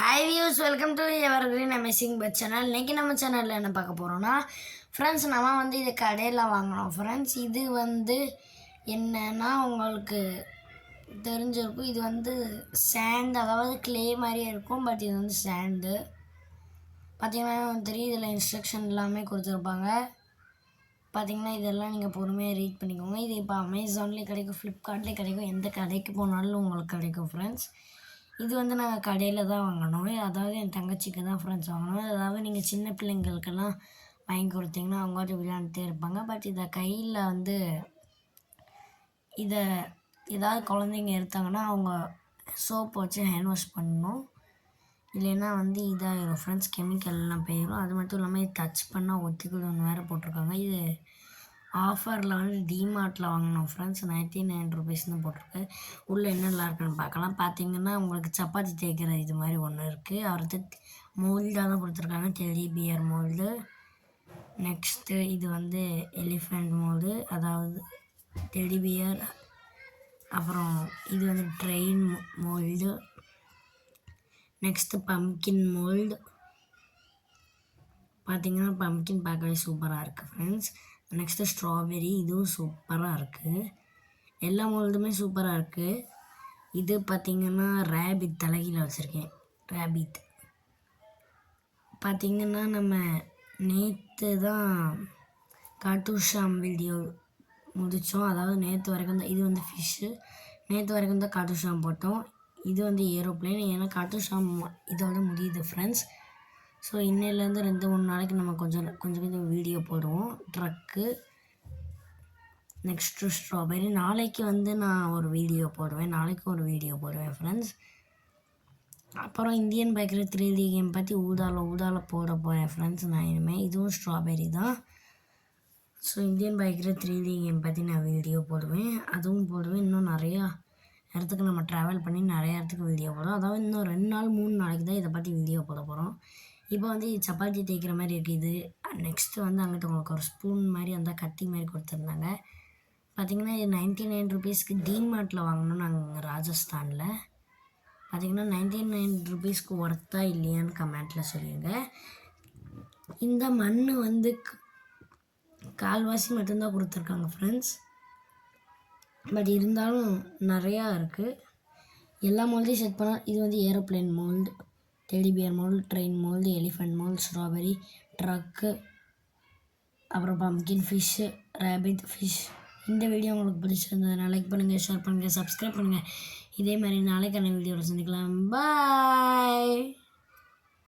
Hi views, welcome to ever green amazing but channel. இன்றைக்கி நம்ம சேனலில் என்ன பார்க்க போகிறோன்னா ஃப்ரெண்ட்ஸ், நம்ம இது கடையில் வாங்கினோம் ஃப்ரெண்ட்ஸ். இது என்னன்னா உங்களுக்கு தெரிஞ்சிருக்கும். இது சேண்ட், அதாவது க்ளே மாதிரியே இருக்கும். பட் இது சேண்டு பார்த்திங்கன்னா தெரியும். இதில் இன்ஸ்ட்ரக்ஷன் எல்லாமே கொடுத்துருப்பாங்க. பார்த்திங்கன்னா இதெல்லாம் நீங்கள் பொறுமையாக ரீட் பண்ணிக்கோங்க. இது இப்போ அமேசான்லேயே கிடைக்கும், ஃப்ளிப்கார்ட்லேயே கிடைக்கும், எந்த கடைக்கு போனாலும் உங்களுக்கு கிடைக்கும் ஃப்ரெண்ட்ஸ். இது நாங்கள் கடையில் தான் வாங்கினோம். அதாவது என் தங்கச்சிக்கு தான் ஃப்ரெண்ட்ஸ் வாங்கினோம். அதாவது நீங்கள் சின்ன பிள்ளைங்களுக்கெல்லாம் வாங்கி கொடுத்தீங்கன்னா அவங்கள்ட்ட விளையாண்டுட்டே இருப்பாங்க. பட் இதை கையில் இதை ஏதாவது குழந்தைங்க எடுத்தாங்கன்னா அவங்க சோப்பு வச்சு ஹேண்ட் வாஷ் பண்ணணும். இல்லைன்னா இதாகிடும் ஃப்ரெண்ட்ஸ், கெமிக்கல்லாம் போயிடும். அது மட்டும் இல்லாமல் டச் பண்ணால் ஒத்திக்கிடும்னு வேறு போட்டிருக்காங்க. இது ஆஃபரில் டிமார்ட்டில் வாங்கினோம் ஃப்ரெண்ட்ஸ். 99 ருபீஸ்னு போட்டிருக்கு. உள்ளே என்னெல்லாம் இருக்குன்னு பார்க்கலாம். பார்த்தீங்கன்னா உங்களுக்கு சப்பாத்தி தேய்க்கிற இது மாதிரி ஒன்று இருக்குது. அவருக்கு மோல்டாக தான் கொடுத்துருக்காங்க, டெடி பியர் மோல்டு. நெக்ஸ்ட்டு இது எலிஃபண்ட் மோல்டு, அதாவது டெடி பியர். அப்புறம் இது train mould. Next pumpkin mould. பார்த்திங்கன்னா பம்கின் பார்க்கவே சூப்பராக இருக்குது ஃப்ரெண்ட்ஸ். நெக்ஸ்ட்டு ஸ்ட்ராபெரி, இதுவும் சூப்பராக இருக்குது. எல்லா மோல்டுமே சூப்பராக இருக்குது. இது பார்த்திங்கன்னா ரேபிட் தலைகீழ வச்சுருக்கேன். ரேபிட் பார்த்திங்கன்னா நம்ம நேற்று தான் காட்டுஷாம் வீடியோ முடித்தோம். அதாவது நேற்று வரைக்கும் தான் இது ஃபிஷ்ஷு. நேற்று வரைக்கும் தான் காட்டுஷாம் போட்டோம். இது ஏரோப்ளேன். ஏன்னா காட்டுஷாம் இதோட முடியுது ஃப்ரெண்ட்ஸ். ஸோ இன்னையிலேருந்து 2-3 நாளைக்கு நம்ம கொஞ்சம் வீடியோ போடுவோம். Truck, next strawberry. நாளைக்கு நான் ஒரு வீடியோ போடுவேன் ஃப்ரெண்ட்ஸ். அப்புறம் இந்தியன் பைக்கில் 3D கேம் பற்றி ஊதால போட போகிறேன் ஃப்ரெண்ட்ஸ். நான் இனிமேல் இதுவும் ஸ்ட்ராபெரி தான். ஸோ இந்தியன் பைக்கில் 3D கேம் பற்றி நான் வீடியோ போடுவேன். அதுவும் போடுவேன். இன்னும் நிறையா இடத்துக்கு நம்ம ட்ராவல் பண்ணி நிறையா இடத்துக்கு வீடியோ போடுவோம். அதாவது இன்னும் 2 நாள் 3 நாளைக்கு தான் இதை பற்றி வீடியோ போட போகிறோம். இப்போ சப்பாத்தி தேய்க்கிற மாதிரி இருக்குது இது. நெக்ஸ்ட்டு அங்கிட்ட உங்களுக்கு ஒரு ஸ்பூன் மாதிரி கத்தி மாதிரி கொடுத்துருந்தாங்க. பார்த்திங்கன்னா இது 99 ருபீஸ்க்கு டிமார்ட்டில் வாங்கினோம் நாங்கள் ராஜஸ்தானில். பார்த்திங்கன்னா 99 ருபீஸ்க்கு ஒர்த்தா இல்லையான்னு கமெண்ட்டில் சொல்லிடுங்க. இந்த மண் கால்வாசி மட்டும்தான் கொடுத்துருக்காங்க ஃப்ரெண்ட்ஸ். பட் இருந்தாலும் நிறையா இருக்குது. எல்லா மோல்டையும் செட் பண்ணால் இது aeroplane mould, teddy bear mould, train mould, elephant mould, strawberry, truck, அப்புறம் பம்கின் ஃபிஷ்ஷு, ரேபிட் ஃபிஷ். இந்த வீடியோ உங்களுக்கு பிடிச்சிருந்ததுனால லைக் பண்ணுங்கள், ஷேர் பண்ணுங்கள், சப்ஸ்கிரைப் பண்ணுங்கள். இதே மாதிரி நாளைக்கான வீடியோவில் சந்திக்கலாம். பாய்.